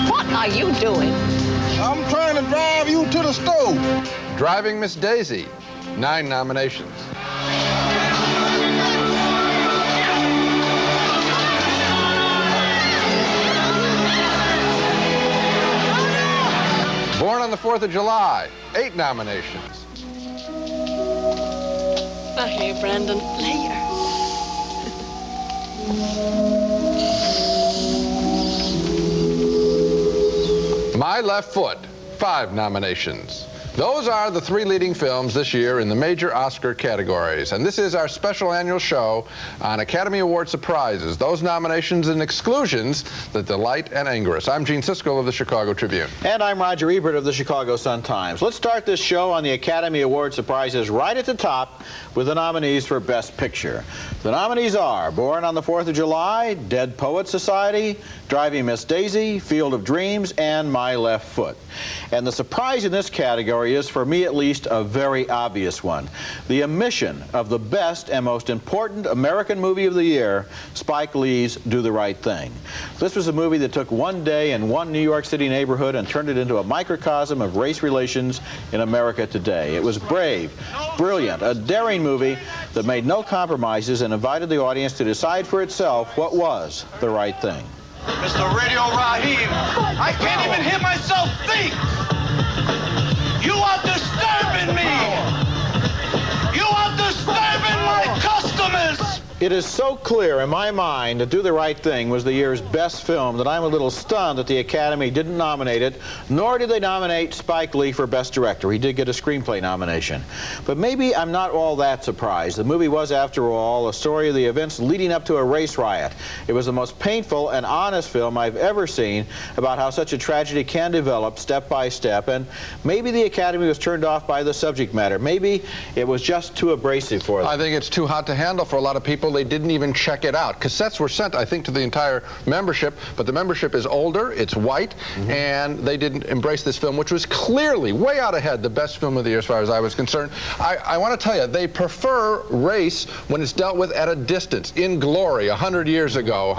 What are you doing? I'm trying to drive you to the stove. Driving Miss Daisy, 9 nominations. Born on the 4th of July, 8 nominations. Okay, Brandon, later. My Left Foot, 5 nominations. Those are the 3 leading films this year in the major Oscar categories. And this is our special annual show on Academy Award surprises, those nominations and exclusions that delight and anger us. I'm Gene Siskel of the Chicago Tribune. And I'm Roger Ebert of the Chicago Sun-Times. Let's start this show on the Academy Award surprises right at the top with the nominees for Best Picture. The nominees are Born on the 4th of July, Dead Poets Society, Driving Miss Daisy, Field of Dreams, and My Left Foot. And the surprise in this category is, for me at least, a very obvious one. The omission of the best and most important American movie of the year, Spike Lee's Do the Right Thing. This was a movie that took one day in one New York City neighborhood and turned it into a microcosm of race relations in America today. It was brave, brilliant, a daring movie that made no compromises and invited the audience to decide for itself what was the right thing. Mr. Radio Raheem, I can't even hear myself think! You are disturbing me! You are disturbing my customers! It is so clear in my mind that Do the Right Thing was the year's best film that I'm a little stunned that the Academy didn't nominate it, nor did they nominate Spike Lee for Best Director. He did get a screenplay nomination. But maybe I'm not all that surprised. The movie was, after all, a story of the events leading up to a race riot. It was the most painful and honest film I've ever seen about how such a tragedy can develop step by step, and maybe the Academy was turned off by the subject matter. Maybe it was just too abrasive for them. I think it's too hot to handle for a lot of people. They didn't even check it out. Cassettes were sent, I think, to the entire membership, but the membership is older, it's white, and they didn't embrace this film, which was clearly way out ahead the best film of the year as far as I was concerned. I want to tell you, they prefer race when it's dealt with at a distance, in glory, 100 years ago.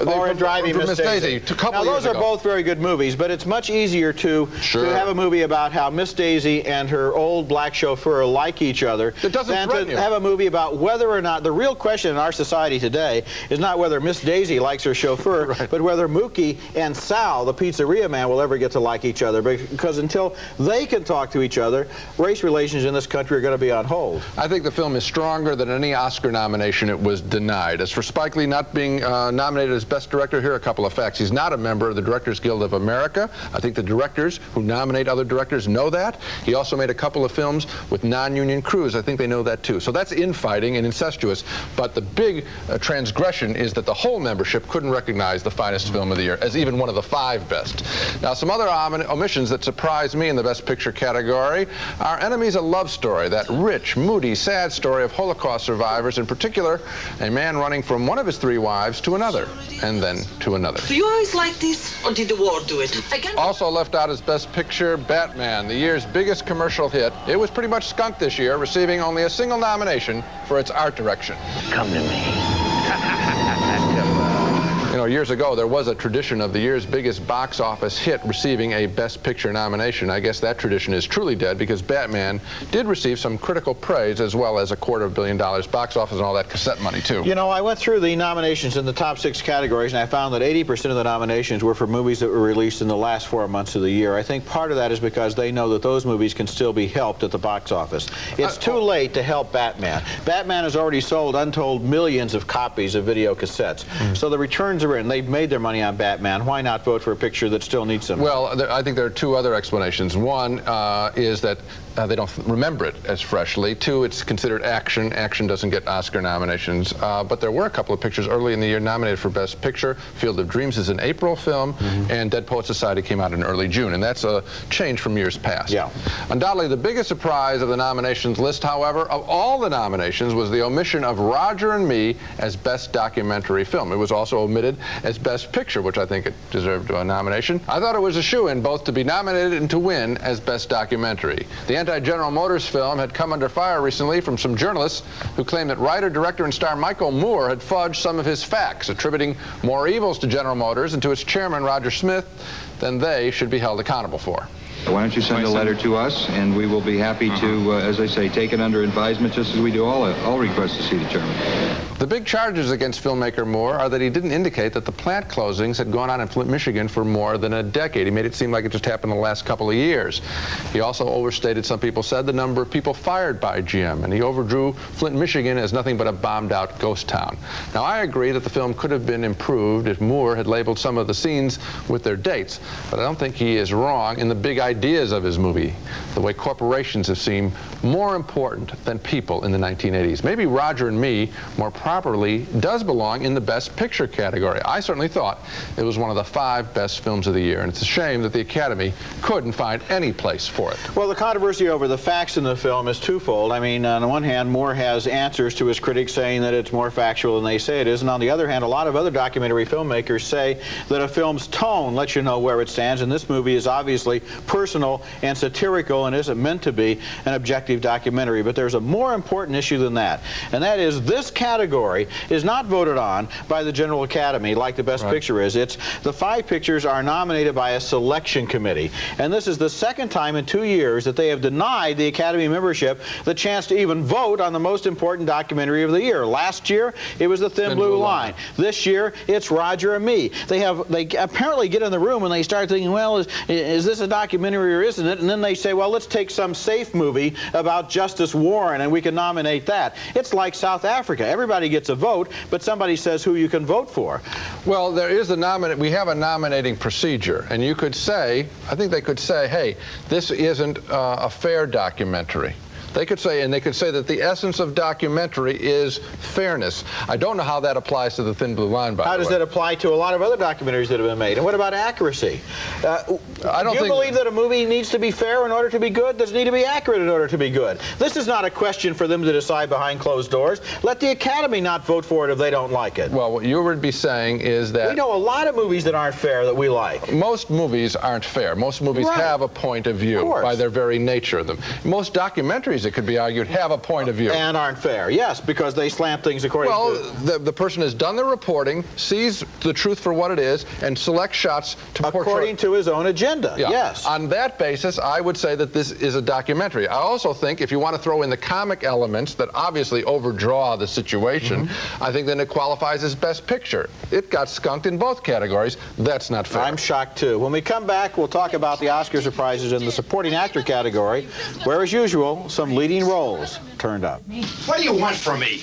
Or Driving Miss Daisy. Now, those are both very good movies, but it's much easier to have a movie about how Miss Daisy and her old black chauffeur like each other than to have a movie about whether or not, the real question in our society today is not whether Miss Daisy likes her chauffeur, but whether Mookie and Sal, the pizzeria man, will ever get to like each other, because until they can talk to each other, race relations in this country are going to be on hold. I think the film is stronger than any Oscar nomination it was denied. As for Spike Lee not being nominated as Best Director, here are a couple of facts. He's not a member of the Directors Guild of America. I think the directors who nominate other directors know that. He also made a couple of films with non-union crews. I think they know that too. So that's infighting and incestuous. But the big transgression is that the whole membership couldn't recognize the finest film of the year as even one of the 5 best. Now, some other omissions that surprised me in the Best Picture category are Enemies: A Love Story, that rich, moody, sad story of Holocaust survivors, in particular, a man running from one of his 3 wives to another, and then to another. Do you always like this, or did the war do it? Also left out as Best Picture, Batman, the year's biggest commercial hit. It was pretty much skunked this year, receiving only a single nomination for its art direction. Come to me. You know, years ago, there was a tradition of the year's biggest box office hit receiving a Best Picture nomination. I guess that tradition is truly dead because Batman did receive some critical praise as well as $250 million box office and all that cassette money, too. You know, I went through the nominations in the top 6 categories, and I found that 80% of the nominations were for movies that were released in the last 4 months of the year. I think part of that is because they know that those movies can still be helped at the box office. It's too late to help Batman. Batman has already sold untold millions of copies of video cassettes. So the returns Americans are in. They've made their money on Batman. Why not vote for a picture that still needs some? Well, I think there are two other explanations. One is that they don't remember it as freshly. Two, it's considered action. Action doesn't get Oscar nominations. But there were a couple of pictures early in the year nominated for Best Picture. Field of Dreams is an April film, and Dead Poets Society came out in early June, and that's a change from years past. Yeah. Undoubtedly, the biggest surprise of the nominations list, however, of all the nominations, was the omission of Roger and Me as Best Documentary Film. It was also omitted as Best Picture, which I think it deserved a nomination. I thought it was a shoo-in both to be nominated and to win as Best Documentary. The anti-General Motors film had come under fire recently from some journalists who claimed that writer, director, and star Michael Moore had fudged some of his facts, attributing more evils to General Motors and to its chairman, Roger Smith, than they should be held accountable for. Why don't you send a letter to us, and we will be happy to, as I say, take it under advisement, just as we do all requests to see the chairman. The big charges against filmmaker Moore are that he didn't indicate that the plant closings had gone on in Flint, Michigan for more than a decade. He made it seem like it just happened in the last couple of years. He also overstated, some people said, the number of people fired by GM, and he overdrew Flint, Michigan as nothing but a bombed-out ghost town. Now, I agree that the film could have been improved if Moore had labeled some of the scenes with their dates, but I don't think he is wrong in the big ideas of his movie, the way corporations have seemed more important than people in the 1980s. Maybe Roger and Me, more properly, does belong in the Best Picture category. I certainly thought it was one of the 5 best films of the year, and it's a shame that the Academy couldn't find any place for it. Well, the controversy over the facts in the film is twofold. I mean, on the one hand, Moore has answers to his critics saying that it's more factual than they say it is, and on the other hand, a lot of other documentary filmmakers say that a film's tone lets you know where it stands, and this movie is obviously personal and satirical and isn't meant to be an objective documentary. But there's a more important issue than that, and that is this category is not voted on by the General Academy like the Best Picture is. It's the 5 pictures are nominated by a selection committee, and this is the second time in 2 years that they have denied the Academy membership the chance to even vote on the most important documentary of the year. Last year it was The Thin Blue Line. This year it's Roger and Me. They apparently get in the room and they start thinking, well, is this a documentary or isn't it? And then they say, well, let's take some safe movie about Justice Warren and we can nominate that. It's like South Africa. Everybody gets a vote, but somebody says who you can vote for. Well, there is we have a nominating procedure, and you could say, I think they could say, hey, this isn't a fair documentary. They could say, and they could say that the essence of documentary is fairness. I don't know how that applies to The Thin Blue Line, by the way. How does that apply to a lot of other documentaries that have been made? And what about accuracy? Do you believe that a movie needs to be fair in order to be good? Does it need to be accurate in order to be good? This is not a question for them to decide behind closed doors. Let the Academy not vote for it if they don't like it. Well, what you would be saying is that... We know a lot of movies that aren't fair that we like. Most movies aren't fair. Most movies have a point of view by their very nature of them. Most documentaries, it could be argued, have a point of view. And aren't fair, yes, because they slant things according to... Well, the person has done the reporting, sees the truth for what it is, and selects shots to portray... According to his own agenda, yes. On that basis, I would say that this is a documentary. I also think if you want to throw in the comic elements that obviously overdraw the situation, I think then it qualifies as Best Picture. It got skunked in both categories. That's not fair. I'm shocked, too. When we come back, we'll talk about the Oscar surprises in the supporting actor category, where, as usual, some leading roles turned up. What do you want from me?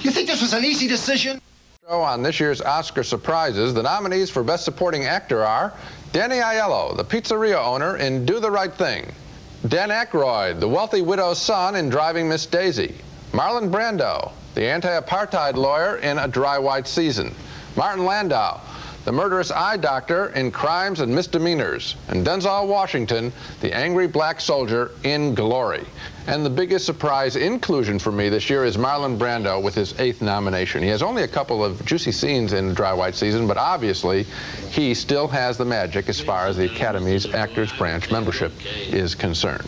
You think this was an easy decision? On this year's Oscar surprises, the nominees for Best Supporting Actor are Danny Aiello, the pizzeria owner in Do the Right Thing; Dan Aykroyd, the wealthy widow's son in Driving Miss Daisy; Marlon Brando, the anti-apartheid lawyer in A Dry White Season; Martin Landau, the murderous eye doctor in Crimes and Misdemeanors; and Denzel Washington, the angry black soldier in Glory. And the biggest surprise inclusion for me this year is Marlon Brando with his 8th nomination. He has only a couple of juicy scenes in Dry White Season, but obviously he still has the magic as far as the Academy's Actors Branch membership is concerned.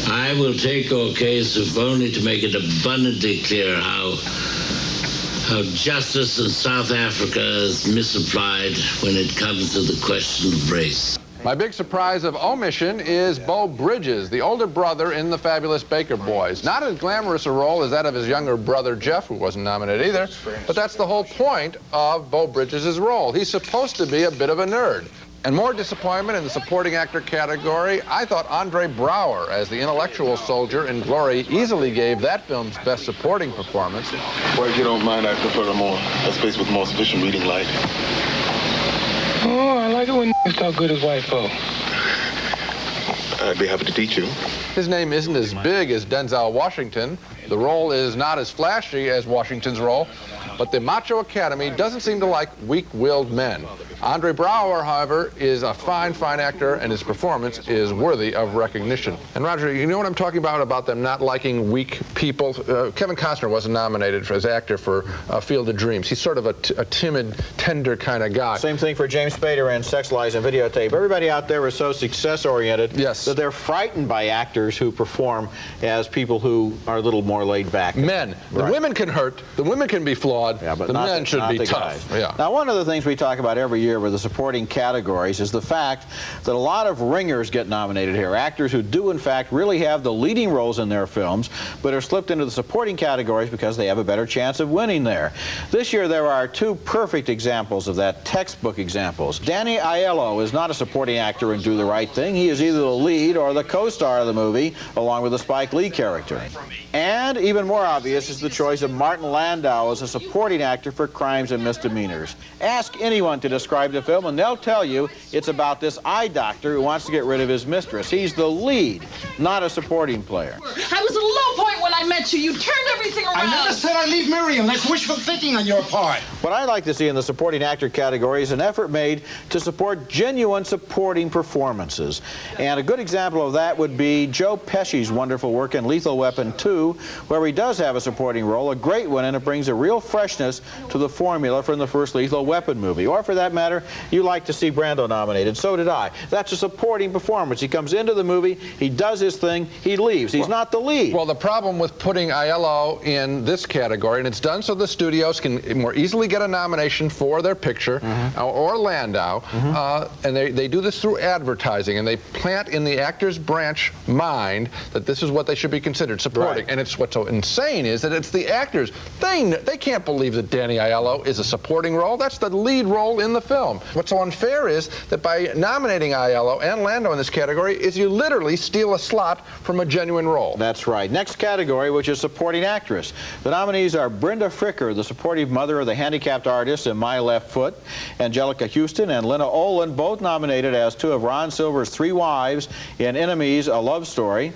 I will take your case if only to make it abundantly clear how justice in South Africa is misapplied when it comes to the question of race. My big surprise of omission is Beau Bridges, the older brother in The Fabulous Baker Boys. Not as glamorous a role as that of his younger brother Jeff, who wasn't nominated either, but that's the whole point of Beau Bridges' role. He's supposed to be a bit of a nerd. And more disappointment in the supporting actor category, I thought Andre Braugher as the intellectual soldier in Glory easily gave that film's best supporting performance. Well, if you don't mind, I prefer a space with more sufficient reading light. Oh, I like it when talk good as white folk. I'd be happy to teach you. His name isn't as big as Denzel Washington. The role is not as flashy as Washington's role, but the Macho Academy doesn't seem to like weak-willed men. Andre Braugher, however, is a fine, fine actor, and his performance is worthy of recognition. And Roger, you know what I'm talking about them not liking weak people? Kevin Costner wasn't nominated as actor for Field of Dreams. He's sort of a timid, tender kind of guy. Same thing for James Spader and Sex, Lies, and Videotape. Everybody out there is so success-oriented that they're frightened by actors who perform as people who are a little more laid back. Men. The women can hurt. The women can be flawed. Yeah, but the men should be tough. Yeah. Now, one of the things we talk about every year with the supporting categories is the fact that a lot of ringers get nominated here. Actors who do, in fact, really have the leading roles in their films, but are slipped into the supporting categories because they have a better chance of winning there. This year, there are two perfect examples of that, textbook examples. Danny Aiello is not a supporting actor in Do the Right Thing. He is either the lead or the co-star of the movie, along with the Spike Lee character. And even more obvious is the choice of Martin Landau as a supporting actor for Crimes and Misdemeanors. Ask anyone to describe the film, and they'll tell you it's about this eye doctor who wants to get rid of his mistress. He's the lead, not a supporting player. I was at a low point when I met you. You turned everything around. I never said I'd leave Miriam. That's wishful thinking on your part. What I'd like to see in the supporting actor category is an effort made to support genuine supporting performances. And a good example of that would be Joe Pesci's wonderful work in Lethal Weapon 2, where he does have a supporting role, a great one, and it brings a real freshness to the formula from the first Lethal Weapon movie. Or for that matter, you like to see Brando nominated. So did I. That's a supporting performance. He comes into the movie, he does his thing, he leaves. He's not the lead. Well, the problem with putting Aiello in this category, and it's done so the studios can more easily get a nomination for their picture, or Landau, and they do this through advertising, and they plant in the actor's branch mind that this is what they should be considered supporting. Right. And it's what's so insane is that it's the actors. They can't believe that Danny Aiello is a supporting role. That's the lead role in the film. What's so unfair is that by nominating Aiello and Landau in this category is you literally steal a slot from a genuine role. That's right. Next category, which is supporting actress. The nominees are Brenda Fricker, the supportive mother of the handicapped artist in My Left Foot, Angelica Houston and Lena Olin, both nominated as two of Ron Silver's three wives in Enemies, A Love Story.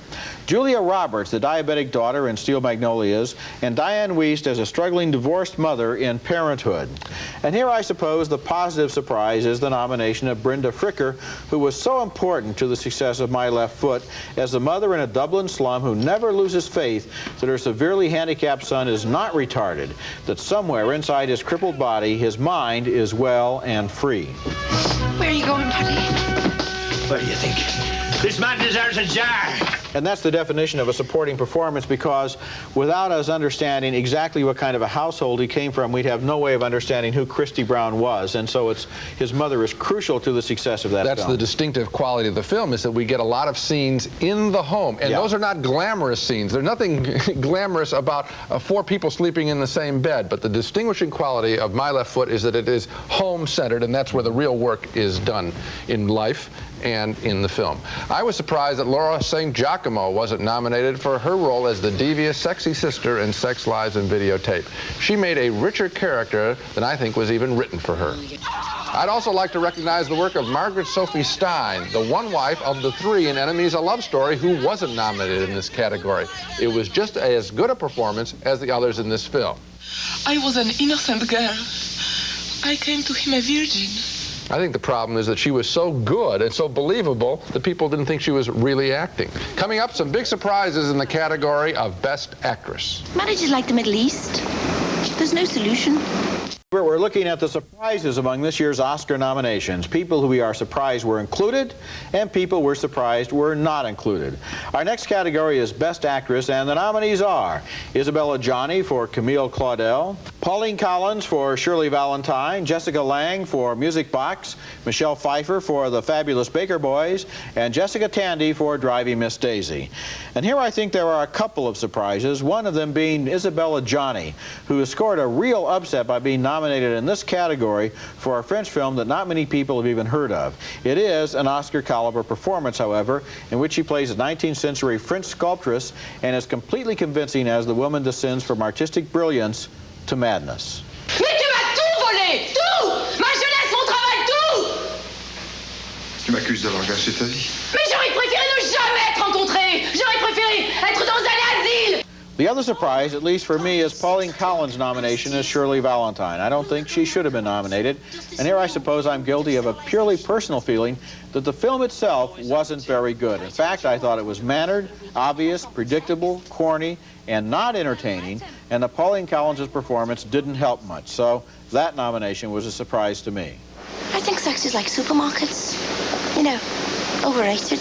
Julia Roberts, the diabetic daughter in Steel Magnolias, and Diane Wiest as a struggling divorced mother in Parenthood. And here I suppose the positive surprise is the nomination of Brenda Fricker, who was so important to the success of My Left Foot as the mother in a Dublin slum who never loses faith that her severely handicapped son is not retarded, that somewhere inside his crippled body, his mind is well and free. Where are you going, buddy? What do you think? This man deserves a jar. And that's the definition of a supporting performance, because without us understanding exactly what kind of a household he came from, we'd have no way of understanding who Christy Brown was. And so his mother is crucial to the success of that film. That's the distinctive quality of the film, is that we get a lot of scenes in the home. And those are not glamorous scenes. There's nothing glamorous about four people sleeping in the same bed. But the distinguishing quality of My Left Foot is that it is home-centered, and that's where the real work is done in life and in the film. I was surprised that Laura St. Giacomo wasn't nominated for her role as the devious, sexy sister in Sex, Lies, and Videotape. She made a richer character than I think was even written for her. I'd also like to recognize the work of Margaret Sophie Stein, the one wife of the three in Enemies, A Love Story, who wasn't nominated in this category. It was just as good a performance as the others in this film. I was an innocent girl. I came to him a virgin. I think the problem is that she was so good and so believable that people didn't think she was really acting. Coming up, some big surprises in the category of Best Actress. Marriage is like the Middle East. There's no solution. We're looking at the surprises among this year's Oscar nominations. People who we are surprised were included, and people we're surprised were not included. Our next category is Best Actress, and the nominees are Isabella Gianni for Camille Claudel, Pauline Collins for Shirley Valentine, Jessica Lange for Music Box, Michelle Pfeiffer for The Fabulous Baker Boys, and Jessica Tandy for Driving Miss Daisy. And here I think there are a couple of surprises, one of them being Isabella Gianni, who has scored a real upset by being nominated in this category for a French film that not many people have even heard of. It is an Oscar-caliber performance, however, in which she plays a 19th century French sculptress and is completely convincing as the woman descends from artistic brilliance to madness. Mais tu m'as tout volé! Tout! Ma jeunesse, mon travail, tout! Tu m'accuses d'avoir gâché ta vie. Mais j'aurais préféré ne jamais être rencontrés. J'aurais préféré être dans un asile. The other surprise, at least for me, is Pauline Collins' nomination as Shirley Valentine. I don't think she should have been nominated. And here I suppose I'm guilty of a purely personal feeling that the film itself wasn't very good. In fact, I thought it was mannered, obvious, predictable, corny, and not entertaining, and that Pauline Collins' performance didn't help much. So that nomination was a surprise to me. I think sex is like supermarkets. You know, overrated.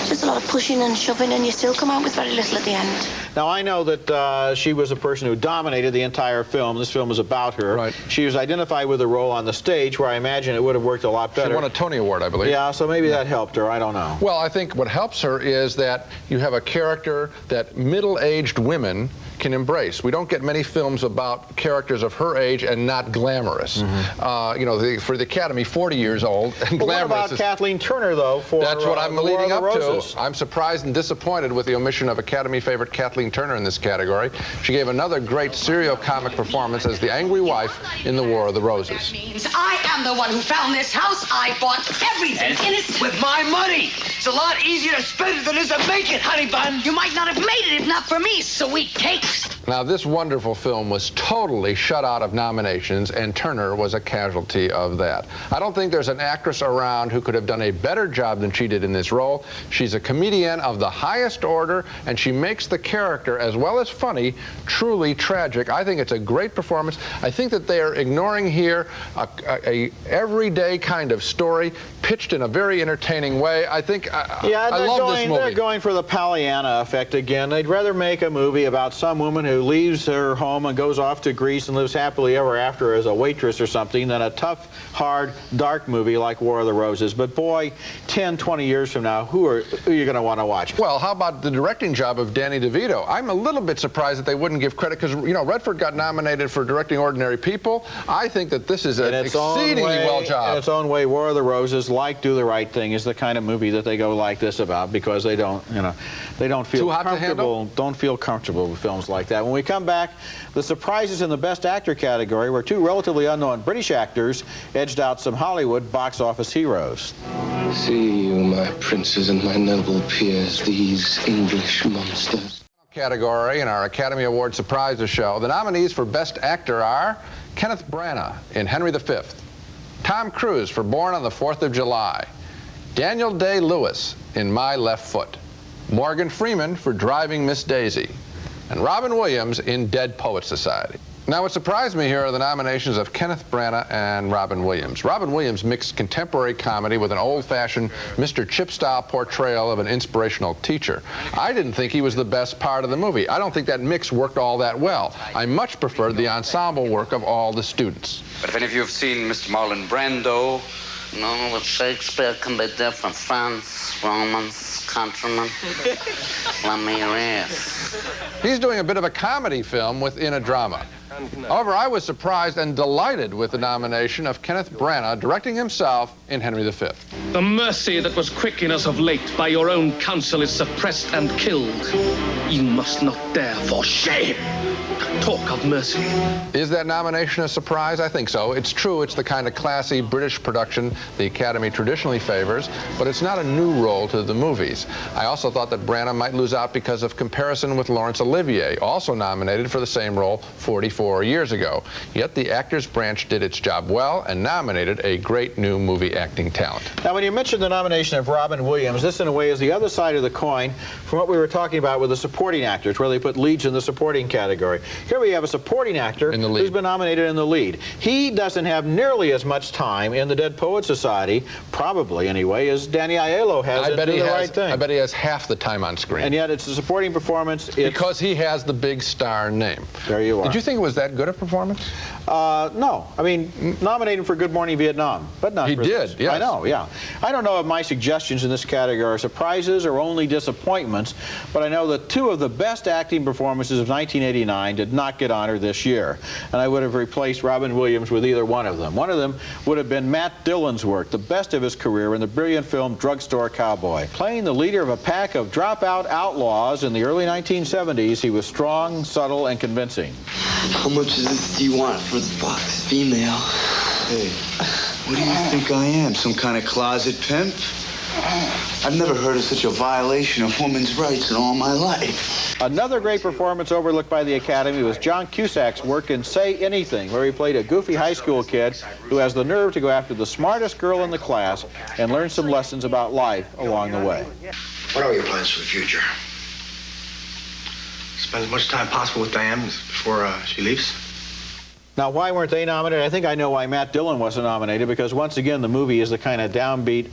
Just a lot of pushing and shoving, and you still come out with very little at the end. Now, I know that she was a person who dominated the entire film. This film was about her. Right. She was identified with the role on the stage, where I imagine it would have worked a lot better. She won a Tony Award, I believe. Yeah, so maybe that helped her. I don't know. Well, I think what helps her is that you have a character that middle-aged women can embrace. We don't get many films about characters of her age and not glamorous. You know, for the Academy, 40 years old and glamorous. What about Kathleen Turner, though? That's what I'm leading up to. Roses. I'm surprised and disappointed with the omission of Academy favorite Kathleen Turner in this category. She gave another great serio-comic performance as the angry wife in The War of the Roses. I am the one who found this house. I bought everything in it. With my money. It's a lot easier to spend it than it is to make it, honey bun. You might not have made it if not for me, sweet cakes. Now, this wonderful film was totally shut out of nominations, and Turner was a casualty of that. I don't think there's an actress around who could have done a better job than she did in this role. She's a comedian of the highest order, and she makes the character, as well as funny, truly tragic. I think it's a great performance. I think that they are ignoring here a everyday kind of story, pitched in a very entertaining way. I think I love this movie. They're going for the Pollyanna effect again. They'd rather make a movie about some woman who leaves her home and goes off to Greece and lives happily ever after as a waitress or something than a tough, hard, dark movie like War of the Roses. But boy, 10, 20 years from now, who are you going to want to watch? Well, how about the directing job of Danny DeVito? I'm a little bit surprised that they wouldn't give credit because, you know, Redford got nominated for directing Ordinary People. I think that this is an exceedingly well job. In its own way, War of the Roses, like Do the Right Thing, is the kind of movie that they go like this about because they don't, you know, they don't feel comfortable. Don't feel comfortable with films like that. When we come back, the surprises in the Best Actor category where two relatively unknown British actors edged out some Hollywood box office heroes. See you, my princes and my noble peers, these English monsters. Category in our Academy Award Surprises show, the nominees for Best Actor are Kenneth Branagh in Henry V, Tom Cruise for Born on the 4th of July, Daniel Day-Lewis in My Left Foot, Morgan Freeman for Driving Miss Daisy, and Robin Williams in Dead Poets Society. Now, what surprised me here are the nominations of Kenneth Branagh and Robin Williams. Robin Williams mixed contemporary comedy with an old-fashioned Mr. Chip-style portrayal of an inspirational teacher. I didn't think he was the best part of the movie. I don't think that mix worked all that well. I much preferred the ensemble work of all the students. But if any of you have seen Mr. Marlon Brando, No, with Shakespeare can be different. France, Romans, countrymen. Let me rest. He's doing a bit of a comedy film within a drama. However, I was surprised and delighted with the nomination of Kenneth Branagh, directing himself in Henry V. The mercy that was quick in us of late by your own counsel is suppressed and killed. You must not dare for shame talk of mercy. Is that nomination a surprise? I think so. It's true, it's the kind of classy British production the Academy traditionally favors, but it's not a new role to the movies. I also thought that Branagh might lose out because of comparison with Laurence Olivier, also nominated for the same role 44 years ago. Yet the actors branch did its job well and nominated a great new movie acting talent. Now, when you mentioned the nomination of Robin Williams, this in a way is the other side of the coin from what we were talking about with the supporting actors, where they put leads in the supporting category. Here we have a supporting actor who's been nominated in the lead. He doesn't have nearly as much time in the Dead Poets Society, probably anyway, as Danny Aiello has in Do the Right Thing. I bet he has half the time on screen. And yet it's a supporting performance. Because he has the big star name. There you are. Did you think it was that good a performance? No. I mean, nominated for Good Morning Vietnam, but not for this. Yes. I know, yeah. I don't know if my suggestions in this category are surprises or only disappointments, but I know that two of the best acting performances of 1989 did not get honored this year, and I would have replaced Robin Williams with either one of them. One of them would have been Matt Dillon's work, the best of his career, in the brilliant film Drugstore Cowboy. Playing the leader of a pack of dropout outlaws in the early 1970s, he was strong, subtle, and convincing. How much of this do you want for the box? Female. Hey, What do you think I am, some kind of closet pimp? I've never heard of such a violation of women's rights in all my life. Another great performance overlooked by the Academy was John Cusack's work in Say Anything, where he played a goofy high school kid who has the nerve to go after the smartest girl in the class and learn some lessons about life along the way. What are your plans for the future? Spend as much time possible with Diane before she leaves? Now, why weren't they nominated? I think I know why Matt Dillon wasn't nominated, because once again, the movie is the kind of downbeat,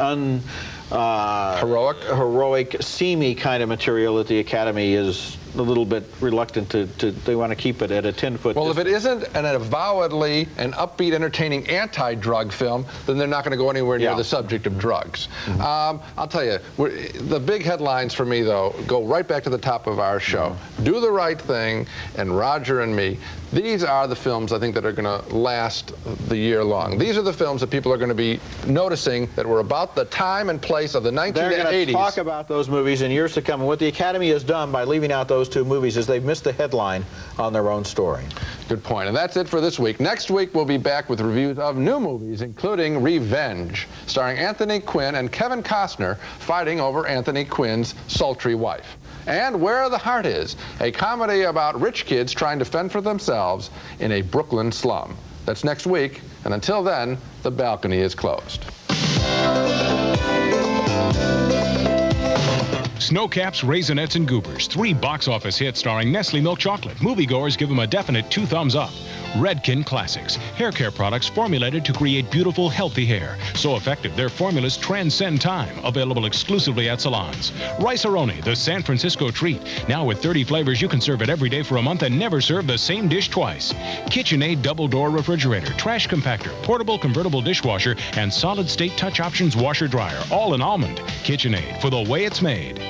heroic, seamy kind of material that the Academy is a little bit reluctant to they want to keep it at a 10-foot Well, distance. if it isn't an avowedly an upbeat, entertaining anti-drug film, then they're not going to go anywhere near the subject of drugs. I'll tell you, the big headlines for me, though, go right back to the top of our show. Do the Right Thing and Roger and Me. These are the films, I think, that are going to last the year long. These are the films that people are going to be noticing that were about the time and place of the 1980s. They're going to talk about those movies in years to come. And what the Academy has done by leaving out those two movies is they've missed the headline on their own story. Good point. And that's it for this week. Next week, we'll be back with reviews of new movies, including Revenge, starring Anthony Quinn and Kevin Costner fighting over Anthony Quinn's sultry wife. And Where the Heart Is, a comedy about rich kids trying to fend for themselves in a Brooklyn slum. That's next week, and until then, the balcony is closed. Snowcaps, Raisinets, and Goobers. 3 box office hits starring Nestle Milk Chocolate. Moviegoers give them a definite 2 thumbs up. Redken Classics. Hair care products formulated to create beautiful, healthy hair. So effective, their formulas transcend time. Available exclusively at salons. Rice-A-Roni, the San Francisco treat. Now with 30 flavors, you can serve it every day for a month and never serve the same dish twice. KitchenAid double-door refrigerator, trash compactor, portable convertible dishwasher, and solid-state touch options washer-dryer. All in almond. KitchenAid, for the way it's made.